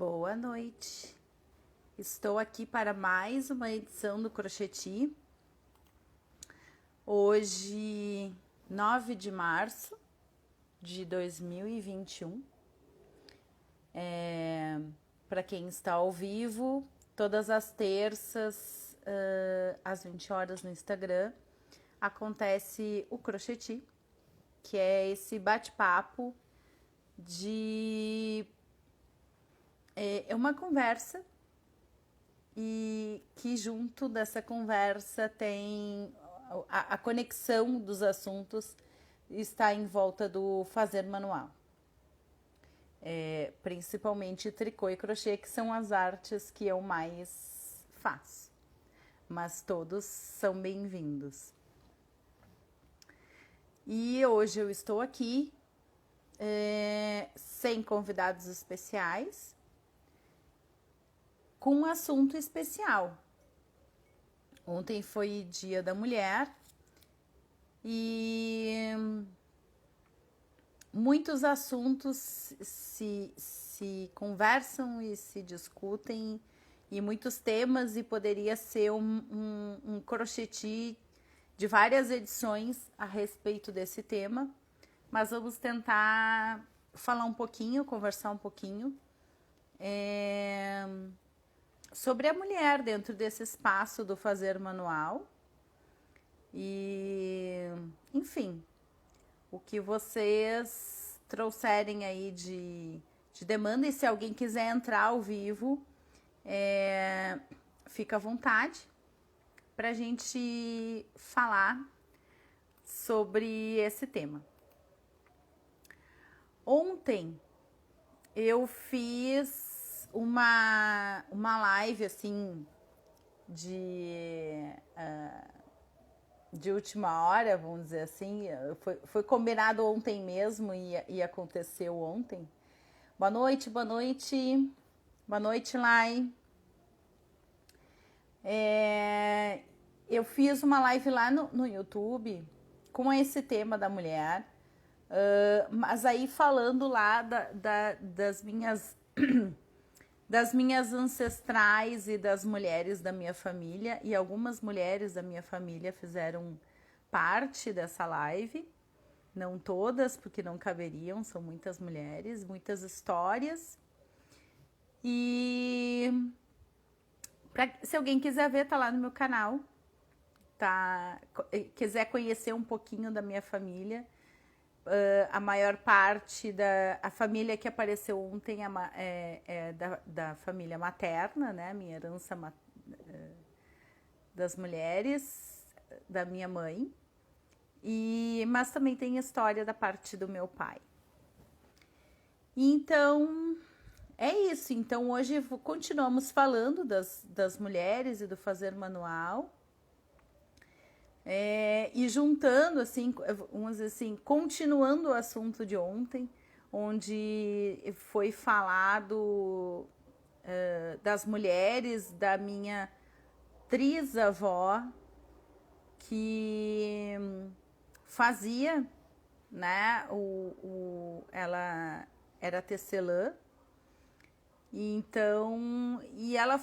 Boa noite. Estou aqui para mais uma edição do Crocheti. Hoje, 9 de março de 2021. Para quem está ao vivo, todas as terças, às 20 horas no Instagram, acontece o Crocheti, que é esse bate-papo é uma conversa e que junto dessa conversa tem a conexão dos assuntos está em volta do fazer manual. Principalmente tricô e crochê, que são as artes que eu mais faço. Mas todos são bem-vindos. E hoje eu estou aqui sem convidados especiais, com um assunto especial. Ontem foi Dia da Mulher e muitos assuntos se conversam e se discutem, e muitos temas, e poderia ser um crocheti de várias edições a respeito desse tema, mas vamos tentar falar um pouquinho, conversar um pouquinho sobre a mulher dentro desse espaço do fazer manual. E, enfim, o que vocês trouxerem aí de demanda, e se alguém quiser entrar ao vivo, fica à vontade para a gente falar sobre esse tema. Ontem eu fiz uma live assim de última hora, vamos dizer assim. Foi combinado ontem mesmo e aconteceu ontem. Boa noite, boa noite. Boa noite, Lai. Eu fiz uma live lá no YouTube com esse tema da mulher, mas aí falando lá das minhas ancestrais e das mulheres da minha família, e algumas mulheres da minha família fizeram parte dessa live, não todas, porque não caberiam, são muitas mulheres, muitas histórias. E se alguém quiser ver, tá lá no meu canal, tá? Quiser conhecer um pouquinho da minha família, a maior parte a família que apareceu ontem é da família materna, né? Minha herança das mulheres, da minha mãe, mas também tem história da parte do meu pai. Então, é isso. Então, hoje continuamos falando das mulheres e do fazer manual. E juntando, assim, vamos dizer assim, continuando o assunto de ontem, onde foi falado das mulheres da minha trisavó, que fazia, né, ela era tecelã, então, e ela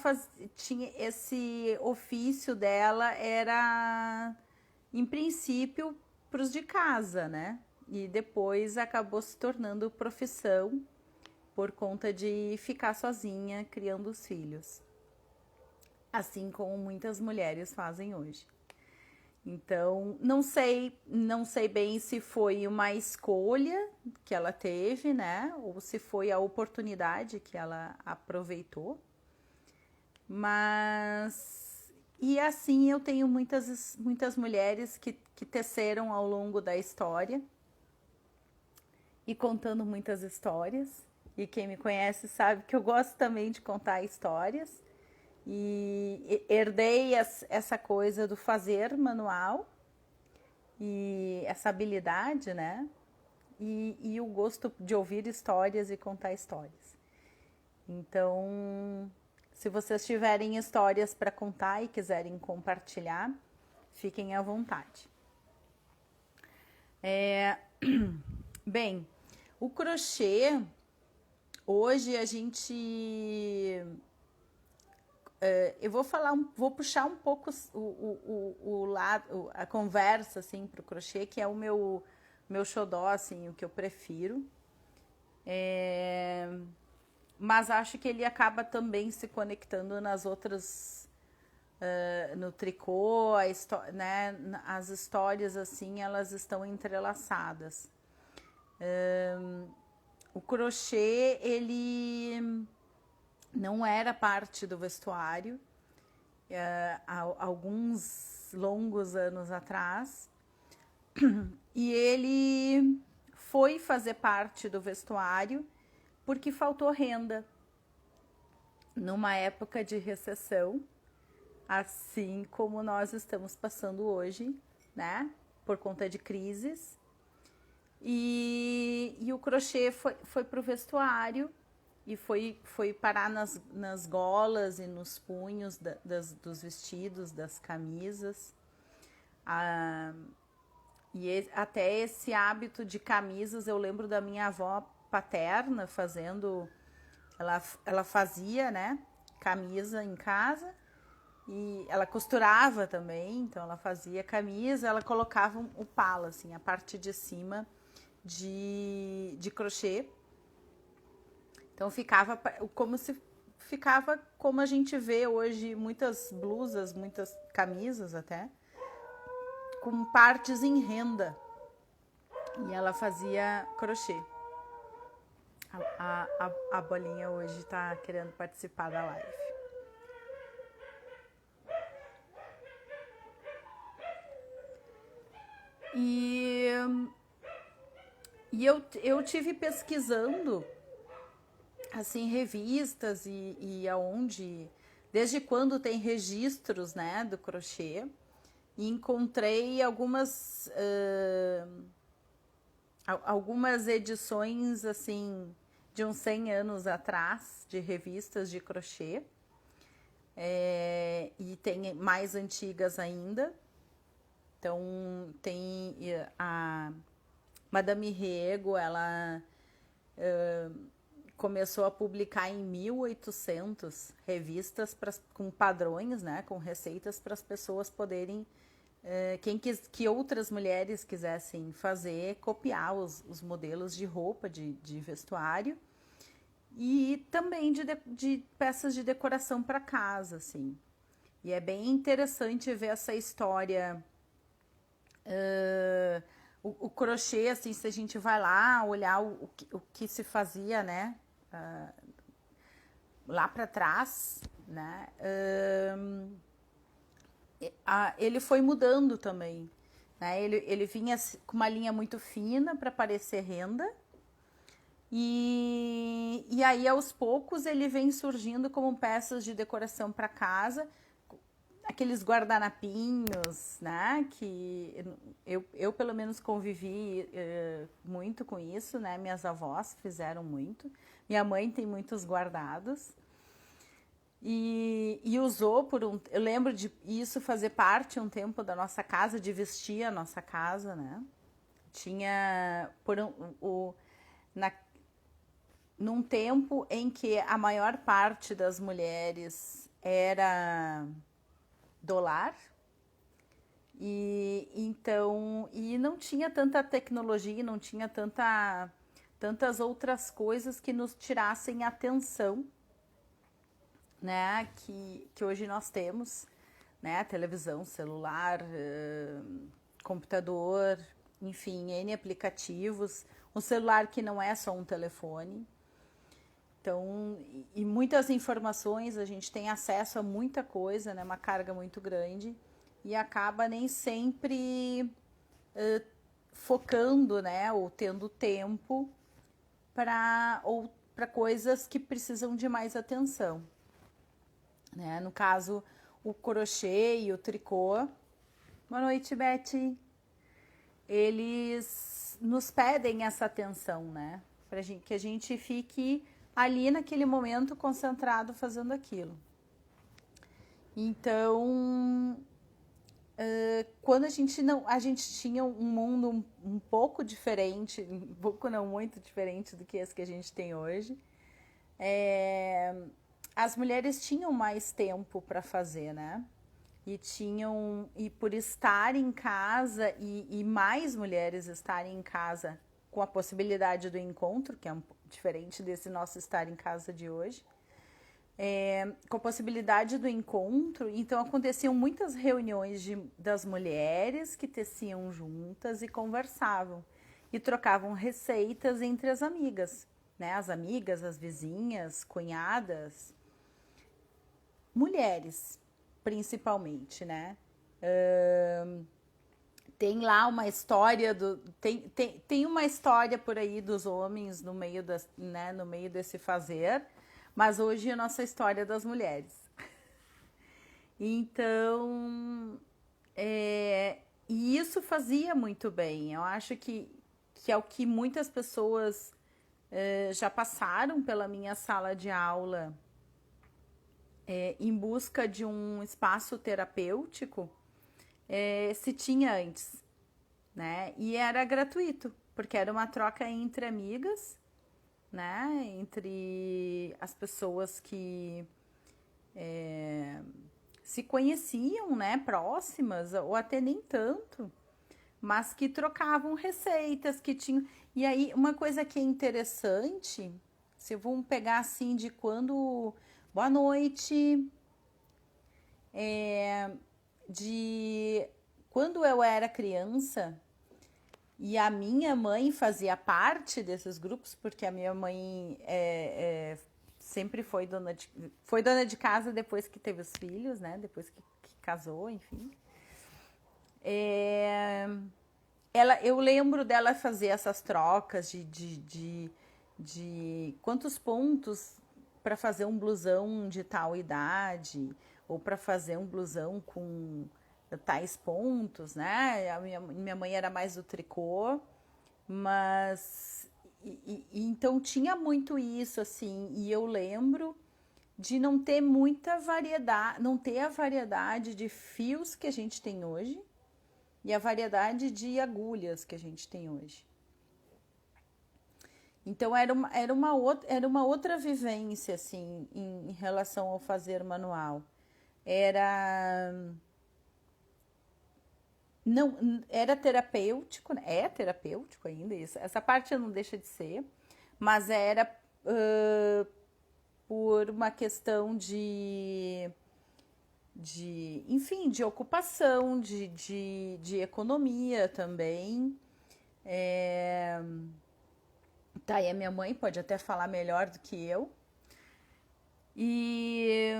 tinha esse ofício dela, era em princípio para os de casa, né? E depois acabou se tornando profissão por conta de ficar sozinha criando os filhos, assim como muitas mulheres fazem hoje. Então, não sei bem se foi uma escolha que ela teve, né? Ou se foi a oportunidade que ela aproveitou. Mas, e assim eu tenho muitas mulheres que teceram ao longo da história e contando muitas histórias. E quem me conhece sabe que eu gosto também de contar histórias. E herdei essa coisa do fazer manual e essa habilidade, né? E o gosto de ouvir histórias e contar histórias. Então, se vocês tiverem histórias para contar e quiserem compartilhar, fiquem à vontade. Bem, o crochê, hoje a gente eu vou falar, vou puxar um pouco o lado, a conversa assim pro crochê, que é o meu xodó, assim, o que eu prefiro. É, mas acho que ele acaba também se conectando nas outras, no tricô, né, as histórias assim, elas estão entrelaçadas. O crochê, ele não era parte do vestuário, há alguns longos anos atrás, e ele foi fazer parte do vestuário porque faltou renda numa época de recessão, assim como nós estamos passando hoje, né? Por conta de crises. E o crochê foi para o vestuário e foi parar nas golas e nos punhos dos vestidos, das camisas. Ah, até esse hábito de camisas, eu lembro da minha avó paterna fazendo, ela fazia, né, camisa em casa e ela costurava também, então ela fazia camisa, ela colocava o pala, assim, a parte de cima de crochê. Então ficava como a gente vê hoje muitas blusas, muitas camisas até, com partes em renda. E ela fazia crochê. A bolinha hoje tá querendo participar da live. E, eu tive pesquisando assim revistas e aonde, desde quando tem registros, né, do crochê, e encontrei algumas edições assim de uns 100 anos atrás de revistas de crochê, e tem mais antigas ainda. Então tem a Madame Riego, ela começou a publicar em 1800 revistas com padrões, né, com receitas para as pessoas poderem, que outras mulheres quisessem fazer, copiar os modelos de roupa, de vestuário e também de peças de decoração para casa, assim. E é bem interessante ver essa história. O crochê, assim, se a gente vai lá olhar o que se fazia, né, lá para trás, né, ele foi mudando também, né, ele vinha com uma linha muito fina para parecer renda, e aí aos poucos ele vem surgindo como peças de decoração para casa, aqueles guardanapinhos, né, que eu pelo menos convivi muito com isso, né, minhas avós fizeram muito, minha mãe tem muitos guardados, e usou eu lembro de isso fazer parte um tempo da nossa casa, de vestir a nossa casa, né, tinha num tempo em que a maior parte das mulheres era do lar, e então não tinha tanta tecnologia, não tinha tantas outras coisas que nos tirassem atenção, né, que hoje nós temos, né, televisão, celular, computador, enfim, N aplicativos, um celular que não é só um telefone. Então, e muitas informações, a gente tem acesso a muita coisa, né, uma carga muito grande, e acaba nem sempre focando, né, ou tendo tempo para coisas que precisam de mais atenção, né? No caso, o crochê e o tricô. Boa noite, Betty. Eles nos pedem essa atenção, né? Para que a gente fique ali naquele momento concentrado fazendo aquilo. Então, quando a gente tinha um mundo um pouco diferente, um pouco não muito diferente do que esse que a gente tem hoje, é, as mulheres tinham mais tempo para fazer, né? E por estar em casa e mais mulheres estarem em casa com a possibilidade do encontro, que é diferente desse nosso estar em casa de hoje, com a possibilidade do encontro, então aconteciam muitas reuniões das mulheres que teciam juntas e conversavam e trocavam receitas entre as amigas, né? As amigas, as vizinhas, cunhadas, mulheres, principalmente, né? Tem lá uma história tem uma história por aí dos homens no meio né, no meio desse fazer, mas hoje é a nossa história das mulheres. Então, e isso fazia muito bem. Eu acho que é o que muitas pessoas já passaram pela minha sala de aula em busca de um espaço terapêutico, se tinha antes, né? E era gratuito, porque era uma troca entre amigas, né? Entre as pessoas que se conheciam, né? Próximas, ou até nem tanto, mas que trocavam receitas, que tinham. E aí, uma coisa que é interessante, se vamos pegar assim de quando. Boa noite. De quando eu era criança e a minha mãe fazia parte desses grupos, porque a minha mãe sempre foi dona de casa depois que teve os filhos, né? Depois que casou, enfim. Eu lembro dela fazer essas trocas de quantos pontos para fazer um blusão de tal idade, ou para fazer um blusão com tais pontos, né? A minha mãe era mais do tricô, mas então tinha muito isso, assim, e eu lembro de não ter muita variedade, não ter a variedade de fios que a gente tem hoje e a variedade de agulhas que a gente tem hoje. Então era uma outra vivência, assim, em relação ao fazer manual. Era não era terapêutico, né? É terapêutico ainda isso. Essa parte não deixa de ser, mas era por uma questão enfim, de ocupação, de economia também. Tá aí a minha mãe, pode até falar melhor do que eu. E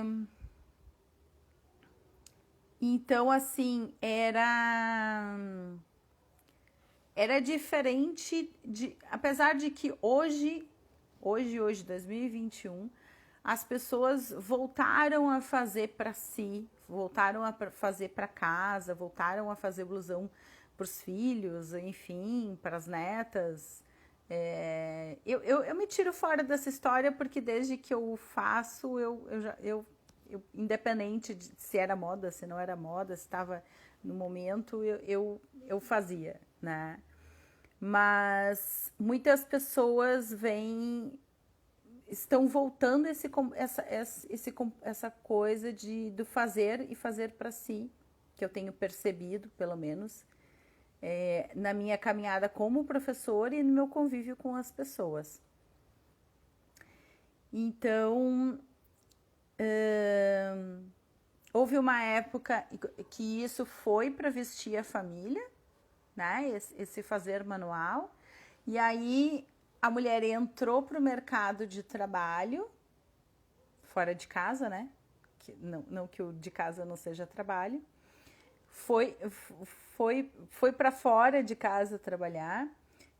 então, assim, era diferente apesar de que hoje, 2021, as pessoas voltaram a fazer para si, voltaram a fazer para casa, voltaram a fazer blusão para os filhos, enfim, para as netas. Eu me tiro fora dessa história porque desde que eu faço, independente de se era moda, se não era moda, se estava no momento, eu fazia, né? Mas muitas pessoas estão voltando essa coisa do fazer e fazer para si, que eu tenho percebido, pelo menos, na minha caminhada como professora e no meu convívio com as pessoas. Então, houve uma época que isso foi para vestir a família, né? Esse fazer manual. E aí a mulher entrou para o mercado de trabalho, fora de casa, né? Não que o de casa não seja trabalho. Foi para fora de casa trabalhar.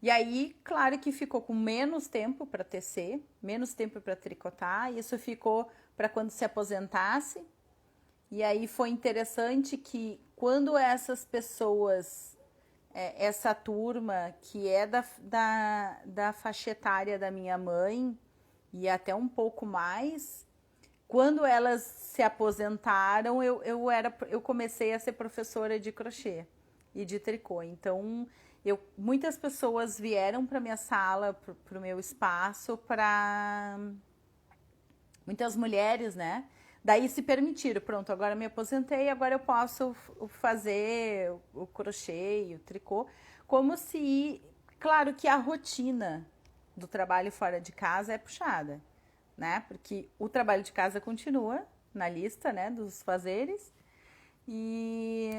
E aí, claro que ficou com menos tempo para tecer, menos tempo para tricotar. Isso ficou para quando se aposentasse. E aí foi interessante que quando essas pessoas, essa turma que é da faixa etária da minha mãe e até um pouco mais, quando elas se aposentaram, eu comecei a ser professora de crochê e de tricô. Então, muitas pessoas vieram para minha sala, para o meu espaço, para Muitas mulheres, né? Daí se permitiram, pronto, agora me aposentei, agora eu posso fazer o crochê, o tricô, como se, claro que a rotina do trabalho fora de casa é puxada, né? Porque o trabalho de casa continua na lista, né, dos fazeres. E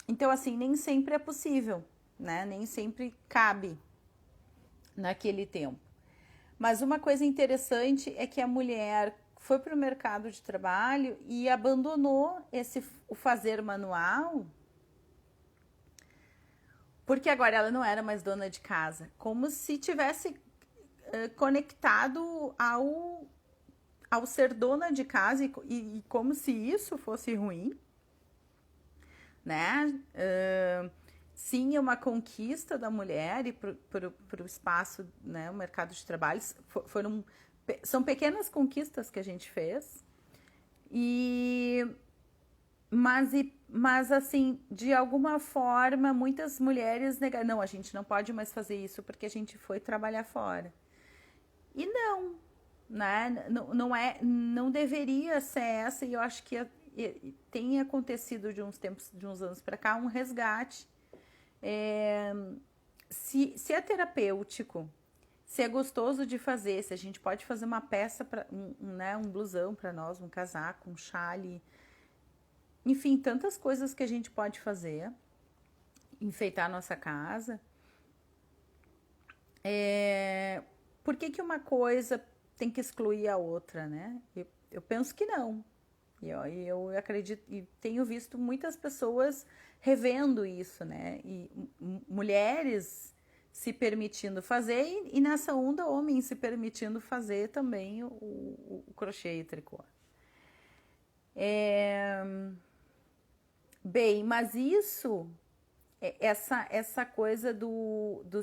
então assim, nem sempre é possível, né? Nem sempre cabe naquele tempo. Mas uma coisa interessante é que a mulher foi para o mercado de trabalho e abandonou o fazer manual, porque agora ela não era mais dona de casa, como se tivesse conectado ao ser dona de casa e como se isso fosse ruim, né? Sim, é uma conquista da mulher e para o espaço, né, o mercado de trabalho. São pequenas conquistas que a gente fez. E mas assim, de alguma forma, muitas mulheres negaram, não, a gente não pode mais fazer isso porque a gente foi trabalhar fora. E não, né? Não deveria ser essa, e eu acho que tem acontecido de uns anos para cá, um resgate. É, se é terapêutico, se é gostoso de fazer, se a gente pode fazer uma peça, né, um blusão para nós, um casaco, um chale, enfim, tantas coisas que a gente pode fazer, enfeitar a nossa casa. Por que uma coisa tem que excluir a outra, né? Eu penso que não. Eu acredito e tenho visto muitas pessoas revendo isso, né? E mulheres se permitindo fazer e nessa onda homens se permitindo fazer também o crochê e o tricô. Bem, mas isso, essa coisa do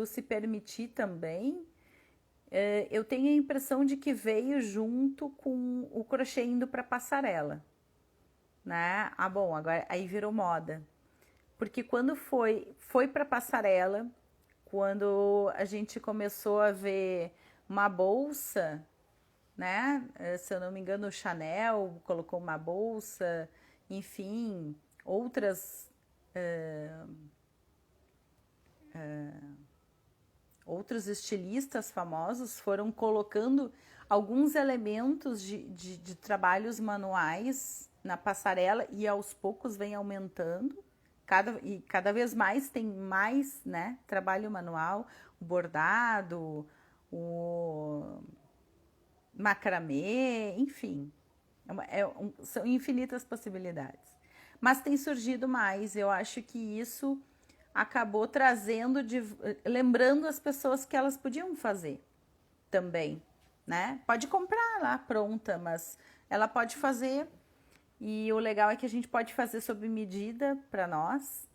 se permitir também, eu tenho a impressão de que veio junto com o crochê indo para passarela, né? Ah, bom, agora aí virou moda. Porque quando foi para passarela, quando a gente começou a ver uma bolsa, né? Se eu não me engano, o Chanel colocou uma bolsa, enfim, outros estilistas famosos foram colocando alguns elementos de trabalhos manuais na passarela e aos poucos vem aumentando. Cada vez mais tem mais, né, trabalho manual, o bordado, o macramê, enfim. São infinitas possibilidades. Mas tem surgido mais. Eu acho que isso acabou trazendo, lembrando as pessoas que elas podiam fazer também, né? Pode comprar lá pronta, mas ela pode fazer. E o legal é que a gente pode fazer sob medida para nós,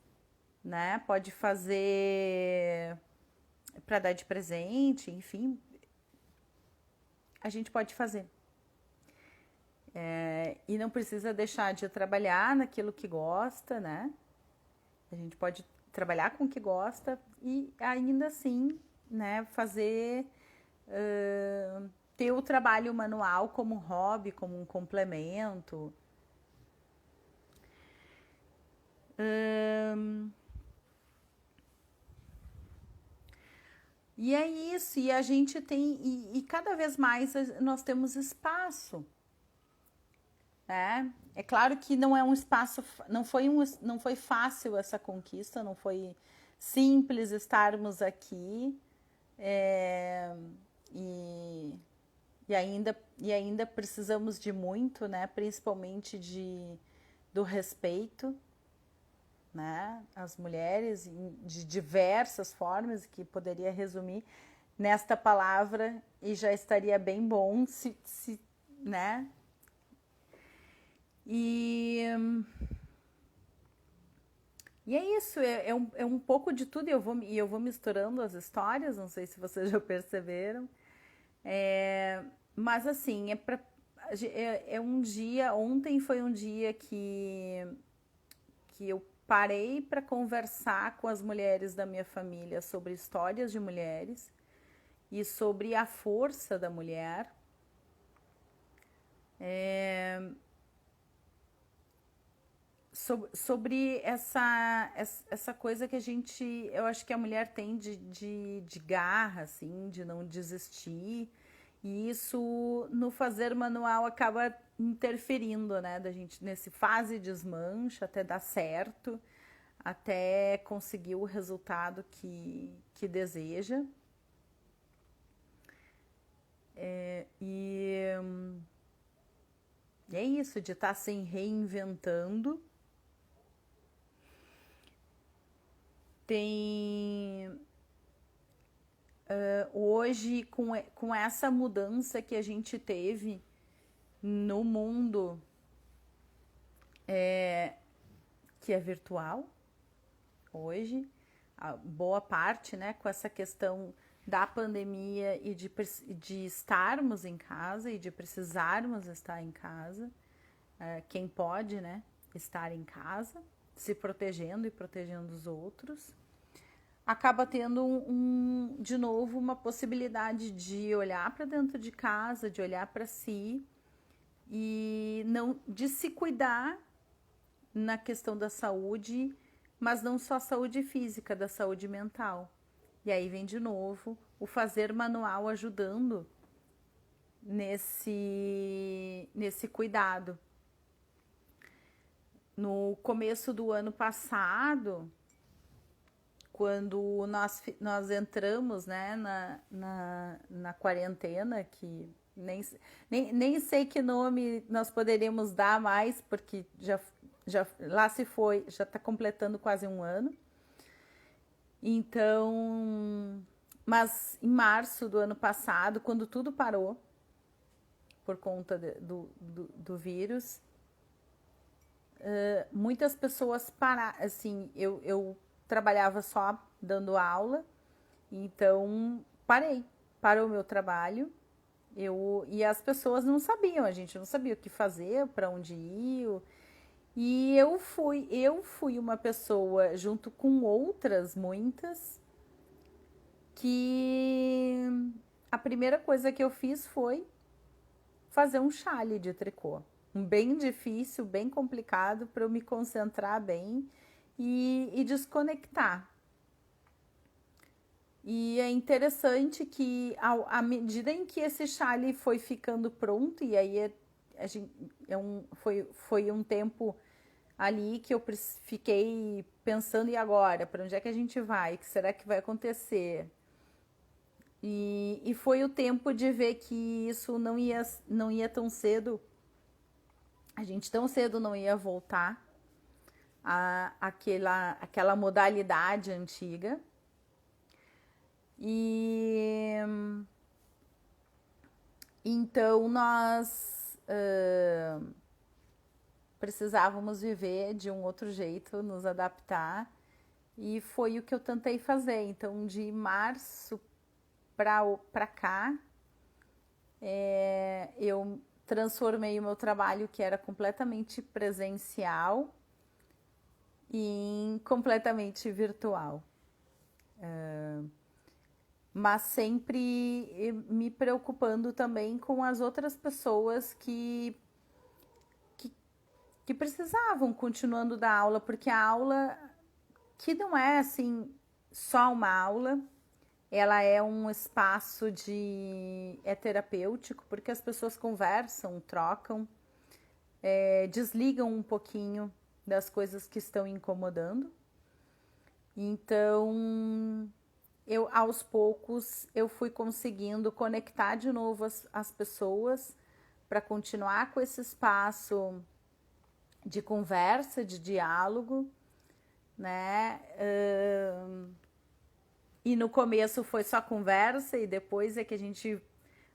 né? Pode fazer para dar de presente, enfim. A gente pode fazer. E não precisa deixar de trabalhar naquilo que gosta, né? A gente pode trabalhar com o que gosta e ainda assim, né, fazer ter o trabalho manual como hobby, como um complemento. E é isso, e a gente tem, e cada vez mais nós temos espaço, né? É claro que não é um espaço, não foi fácil essa conquista, não foi simples estarmos aqui, é, e, e ainda precisamos de muito, né? Principalmente do respeito, né? As mulheres de diversas formas, que poderia resumir nesta palavra e já estaria bem bom né? E é isso, é um pouco de tudo, eu vou misturando as histórias, não sei se vocês já perceberam. Mas assim, é um dia, ontem foi um dia que eu parei para conversar com as mulheres da minha família sobre histórias de mulheres e sobre a força da mulher, Sobre essa coisa que eu acho que a mulher tem de garra, assim, de não desistir, e isso no fazer manual acaba interferindo, né, da gente nesse fase e desmancha até dar certo, até conseguir o resultado que deseja. E é isso, de estar se reinventando. Tem hoje, com essa mudança que a gente teve no mundo que é virtual, hoje, a boa parte, né, com essa questão da pandemia e de estarmos em casa e de precisarmos estar em casa, quem pode, né, estar em casa, se protegendo e protegendo os outros, acaba tendo de novo uma possibilidade de olhar para dentro de casa, de olhar para si e não de se cuidar na questão da saúde, mas não só saúde física, da saúde mental. E aí vem de novo o fazer manual ajudando nesse cuidado. No começo do ano passado, quando nós entramos, né, na quarentena, que nem sei que nome nós poderíamos dar mais, porque já lá se foi, já está completando quase um ano. Então, mas em março do ano passado, quando tudo parou por conta do vírus, muitas pessoas pararam. Assim, eu trabalhava só dando aula, então parou o meu trabalho. E as pessoas não sabiam, a gente não sabia o que fazer, para onde ir. E eu fui uma pessoa, junto com outras muitas, que a primeira coisa que eu fiz foi fazer um chale de tricô. Um bem difícil, bem complicado, para eu me concentrar bem e desconectar. E é interessante que, à medida em que esse chale foi ficando pronto, e aí foi um tempo ali que eu fiquei pensando, e agora? Para onde é que a gente vai? O que será que vai acontecer? E foi o tempo de ver que isso não ia tão cedo, a gente tão cedo não ia voltar àquela modalidade antiga. E então nós precisávamos viver de um outro jeito, nos adaptar, e foi o que eu tentei fazer. Então, de março para cá, eu transformei o meu trabalho, que era completamente presencial, em completamente virtual. Mas sempre me preocupando também com as outras pessoas que precisavam continuando da aula, porque a aula, que não é assim só uma aula, ela é um espaço é terapêutico, porque as pessoas conversam, trocam, desligam um pouquinho das coisas que estão incomodando. Então, aos poucos, eu fui conseguindo conectar de novo as pessoas para continuar com esse espaço de conversa, de diálogo, né? E no começo foi só conversa, e depois é que a gente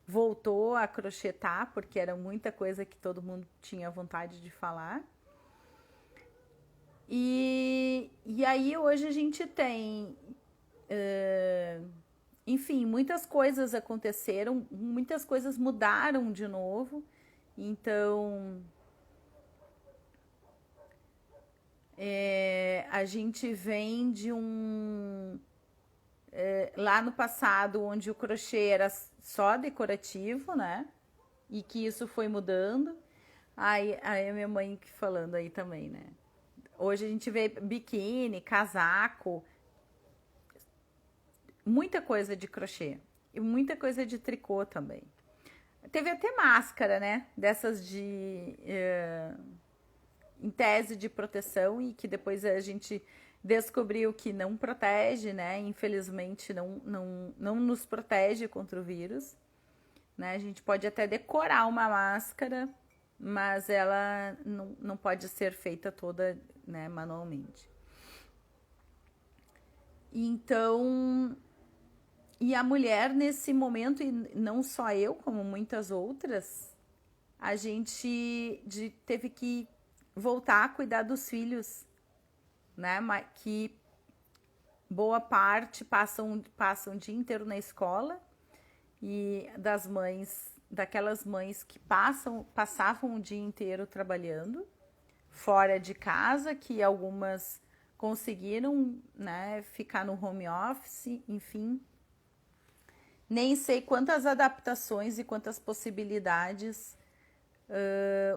voltou a crochetar, porque era muita coisa que todo mundo tinha vontade de falar. E aí hoje a gente tem, enfim, muitas coisas aconteceram, muitas coisas mudaram de novo. Então, a gente vem de lá no passado, onde o crochê era só decorativo, né? e que isso foi mudando. Aí a minha mãe falando aí também, né? Hoje a gente vê biquíni, casaco, muita coisa de crochê e muita coisa de tricô também. Teve até máscara, né? Dessas em tese de proteção e que depois a gente descobriu que não protege, né? Infelizmente não nos protege contra o vírus, né? A gente pode até decorar uma máscara, mas ela não pode ser feita toda, né, manualmente. Então, e a mulher nesse momento, e não só eu, como muitas outras, a gente teve que voltar a cuidar dos filhos, né? Que boa parte passam o dia inteiro na escola e daquelas mães que passavam o dia inteiro trabalhando fora de casa, que algumas conseguiram, né, ficar no home office, enfim. Nem sei quantas adaptações e quantas possibilidades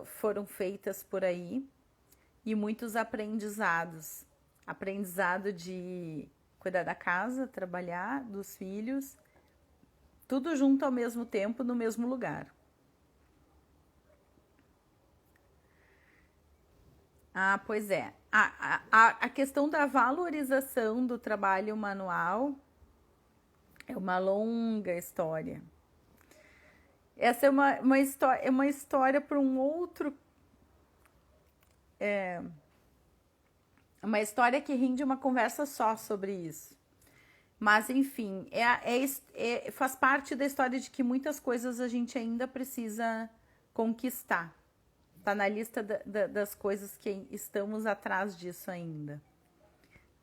foram feitas por aí e muitos aprendizados. Aprendizado de cuidar da casa, trabalhar, dos filhos, tudo junto ao mesmo tempo, no mesmo lugar. Ah, pois é. A questão da valorização do trabalho manual é uma longa história. Essa é uma história para um outro. Uma história que rende uma conversa só sobre isso. Mas, enfim, faz parte da história de que muitas coisas a gente ainda precisa conquistar. Está na lista das coisas que estamos atrás disso ainda.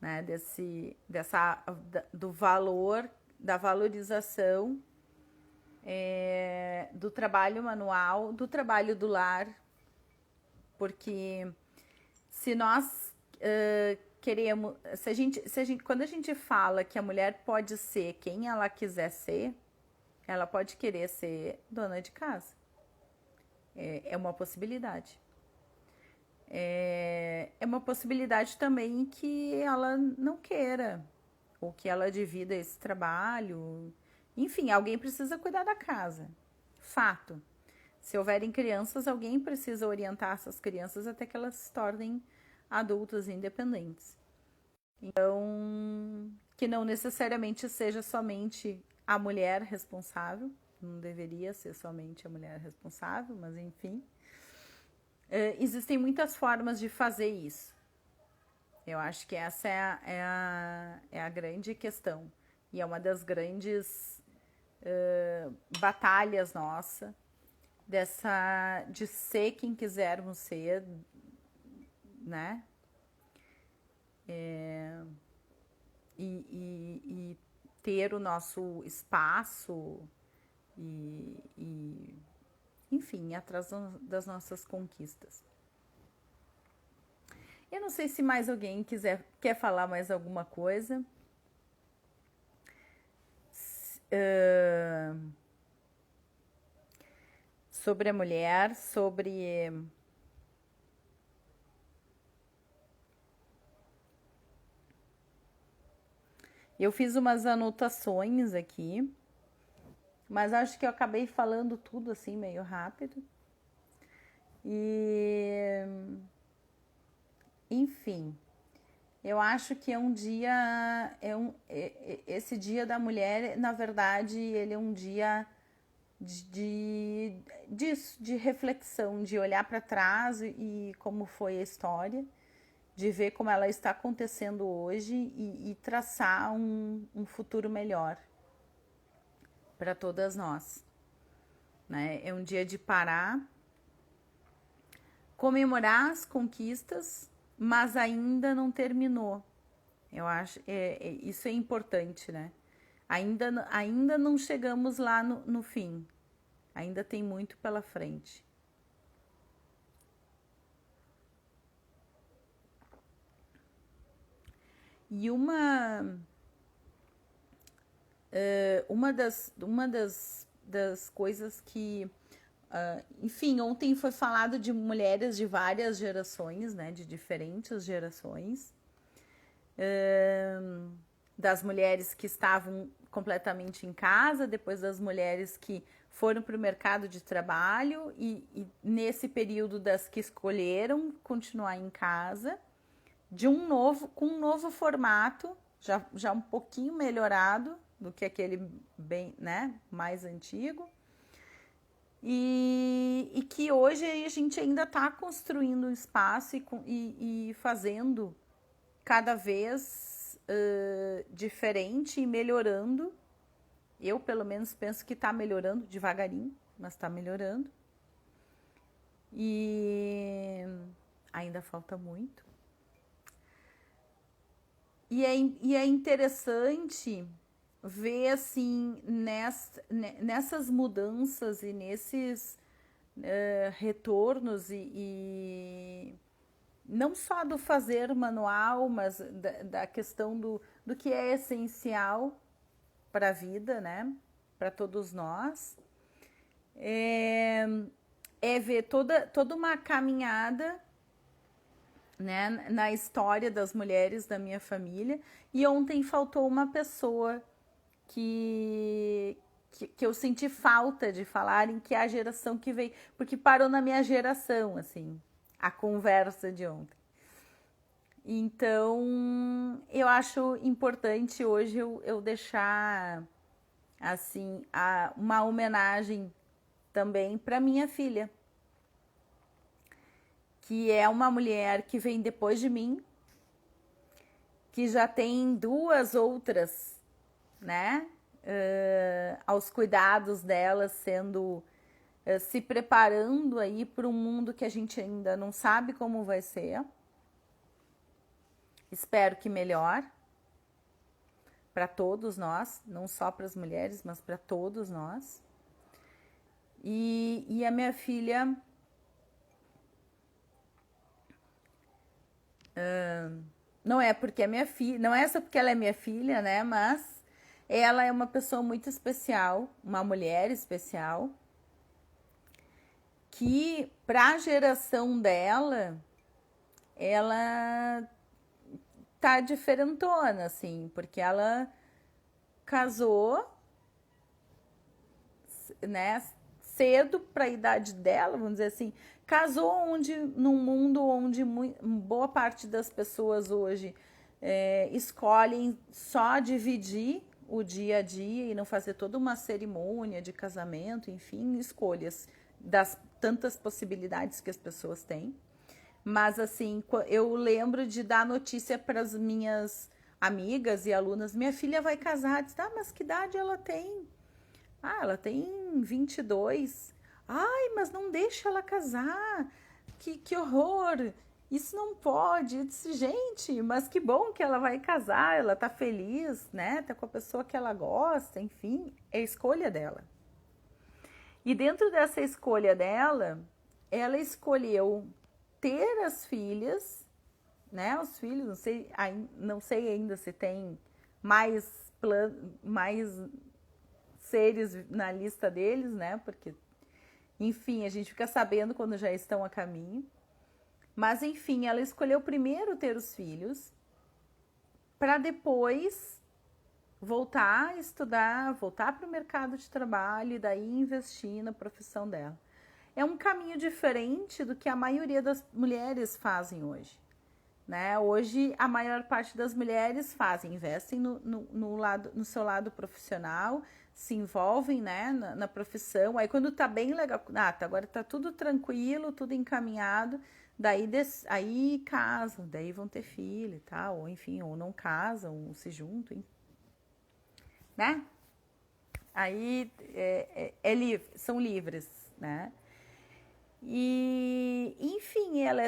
Né? Do valor, da valorização do trabalho manual, do trabalho do lar. Porque se nós queremos, quando a gente fala que a mulher pode ser quem ela quiser ser, ela pode querer ser dona de casa. É uma possibilidade. É uma possibilidade também que ela não queira, ou que ela divida esse trabalho. Enfim, alguém precisa cuidar da casa. Fato. Se houverem crianças, alguém precisa orientar essas crianças até que elas se tornem adultos independentes. Então, que não necessariamente seja somente a mulher responsável, não deveria ser somente a mulher responsável, mas enfim. Existem muitas formas de fazer isso. Eu acho que essa é a grande questão. E é uma das grandes batalhas nossa, de ser quem quisermos ser, né? E ter o nosso espaço enfim, atrás das nossas conquistas. Eu não sei se mais alguém quer falar mais alguma coisa. Sobre a mulher, sobre eu fiz umas anotações aqui, mas acho que eu acabei falando tudo assim meio rápido. E enfim, eu acho que é um dia esse dia da mulher, na verdade, ele é um dia de reflexão, de olhar para trás e como foi a história, de ver como ela está acontecendo hoje e traçar um futuro melhor para todas nós. Né? É um dia de parar, comemorar as conquistas, mas ainda não terminou. Eu acho isso é importante, né? Ainda não chegamos lá no fim. Ainda tem muito pela frente. E uma das coisas que enfim, ontem foi falado de mulheres de várias gerações, né, de diferentes gerações, das mulheres que estavam completamente em casa, depois das mulheres que foram para o mercado de trabalho e nesse período das que escolheram continuar em casa, com um novo formato, já um pouquinho melhorado do que aquele bem, né, mais antigo. E que hoje a gente ainda está construindo um espaço e fazendo cada vez diferente e melhorando. Eu, pelo menos, penso que está melhorando devagarinho, mas está melhorando. E ainda falta muito. E é interessante ver, assim, nessas mudanças e nesses retornos e não só do fazer manual, mas da questão do que é essencial para a vida, né? Para todos nós. É ver toda uma caminhada, né, na história das mulheres da minha família. E ontem faltou uma pessoa que eu senti falta de falarem, que é a geração que veio, porque parou na minha geração, assim, a conversa de ontem. Então, eu acho importante hoje eu deixar, assim, uma homenagem também para minha filha, que é uma mulher que vem depois de mim, que já tem duas outras, né, aos cuidados dela, se preparando aí para um mundo que a gente ainda não sabe como vai ser. Espero que melhor para todos nós, não só para as mulheres, mas para todos nós. E a minha filha não é porque é minha filha, não é só porque ela é minha filha, né? Mas ela é uma pessoa muito especial, uma mulher especial, que para a geração dela, ela tá diferentona, assim, porque ela casou, né, cedo para a idade dela, vamos dizer assim, casou num mundo onde boa parte das pessoas hoje escolhem só dividir o dia a dia e não fazer toda uma cerimônia de casamento, enfim, escolhas das tantas possibilidades que as pessoas têm. Mas assim, eu lembro de dar notícia para as minhas amigas e alunas, minha filha vai casar, diz, mas que idade ela tem? Ela tem 22. Ai, mas não deixa ela casar. Que horror. Isso não pode. Eu disse, gente, mas que bom que ela vai casar, ela tá feliz, né? Tá com a pessoa que ela gosta, enfim, é a escolha dela. E dentro dessa escolha dela, ela escolheu ter as filhas, né? Os filhos, não sei ainda se tem mais seres na lista deles, né? Porque, enfim, a gente fica sabendo quando já estão a caminho. Mas, enfim, ela escolheu primeiro ter os filhos para depois voltar a estudar, voltar para o mercado de trabalho e daí investir na profissão dela. É um caminho diferente do que a maioria das mulheres fazem hoje. Né? Hoje, a maior parte das mulheres investem no seu lado profissional, se envolvem, né, na profissão. Aí, quando tá bem legal, agora tá tudo tranquilo, tudo encaminhado, aí casam, daí vão ter filho e tal, ou enfim, ou não casam, ou se juntam, né? Aí são livres, né? E, enfim, ela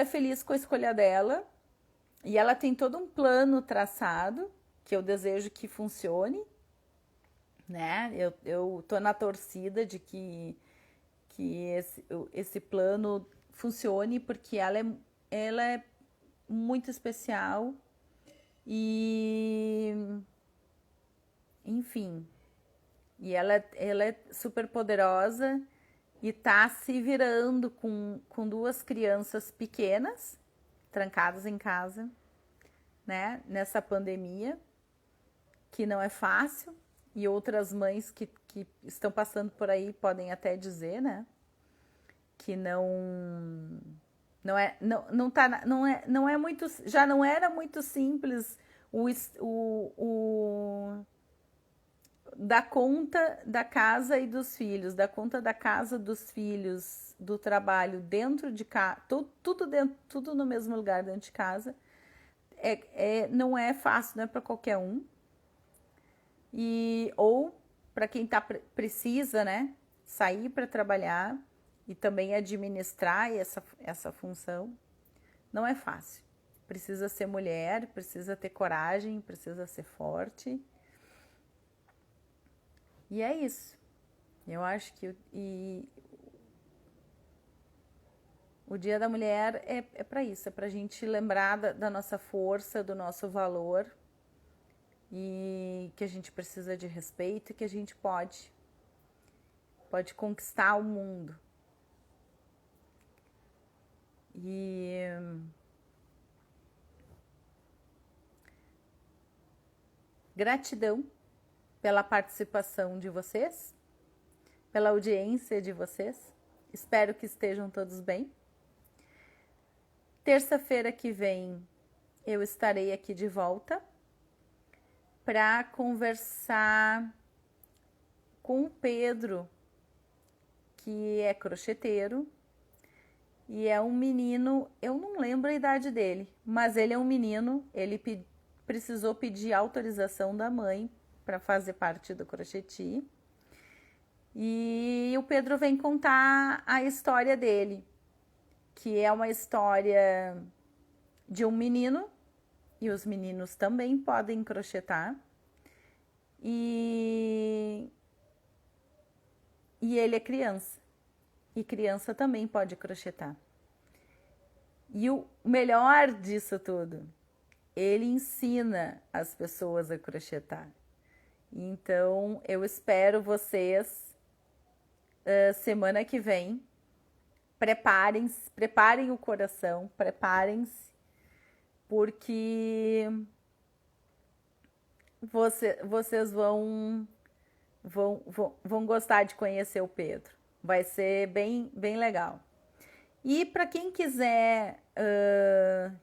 é feliz com a escolha dela. E ela tem todo um plano traçado, que eu desejo que funcione, né? Eu tô na torcida de que esse plano funcione, porque ela é muito especial. E, enfim, e ela é super poderosa. e tá se virando com duas crianças pequenas, trancadas em casa, né? Nessa pandemia, que não é fácil, e outras mães que estão passando por aí podem até dizer, né? Que não é muito, já não era muito simples o dar conta da casa e dos filhos, dar conta da casa, dos filhos, do trabalho dentro de casa, tudo dentro, tudo no mesmo lugar dentro de casa. Não é fácil, não é para qualquer um. Ou para quem precisa, né, sair para trabalhar e também administrar essa função, não é fácil. Precisa ser mulher, precisa ter coragem, precisa ser forte. E é isso. Eu acho que o Dia da Mulher é para isso, é para a gente lembrar da nossa força, do nosso valor, e que a gente precisa de respeito e que a gente pode conquistar o mundo. E gratidão pela participação de vocês, pela audiência de vocês. Espero que estejam todos bem. Terça-feira que vem eu estarei aqui de volta para conversar com o Pedro, que é crocheteiro e é um menino, eu não lembro a idade dele, mas ele é um menino, ele precisou pedir autorização da mãe para fazer parte do Crocheti. E o Pedro vem contar a história dele, que é uma história de um menino, e os meninos também podem crochetar. E ele é criança, e criança também pode crochetar. E o melhor disso tudo, ele ensina as pessoas a crochetar. Então, eu espero vocês semana que vem. Preparem o coração, preparem-se, porque vocês vão gostar de conhecer o Pedro. Vai ser bem, bem legal. E para quem quiser,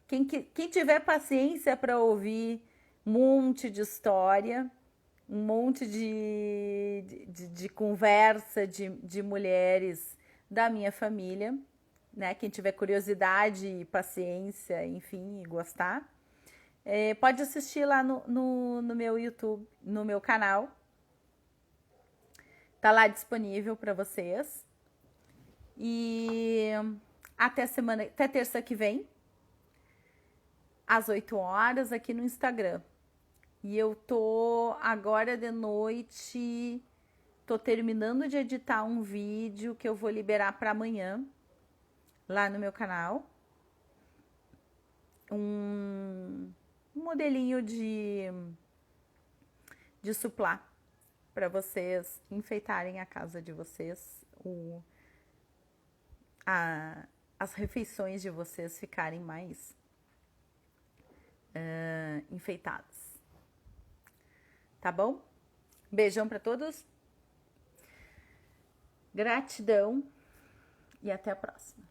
quem tiver paciência para ouvir um monte de história, um monte de conversa de mulheres da minha família, né? Quem tiver curiosidade, paciência, enfim, e gostar, pode assistir lá no meu YouTube, no meu canal. Tá lá disponível para vocês. E até terça que vem, às 8 horas, aqui no Instagram. E eu tô agora de noite, tô terminando de editar um vídeo que eu vou liberar para amanhã, lá no meu canal. Um modelinho de suplá para vocês enfeitarem a casa de vocês, as refeições de vocês ficarem mais enfeitadas. Tá bom? Beijão para todos. Gratidão e até a próxima.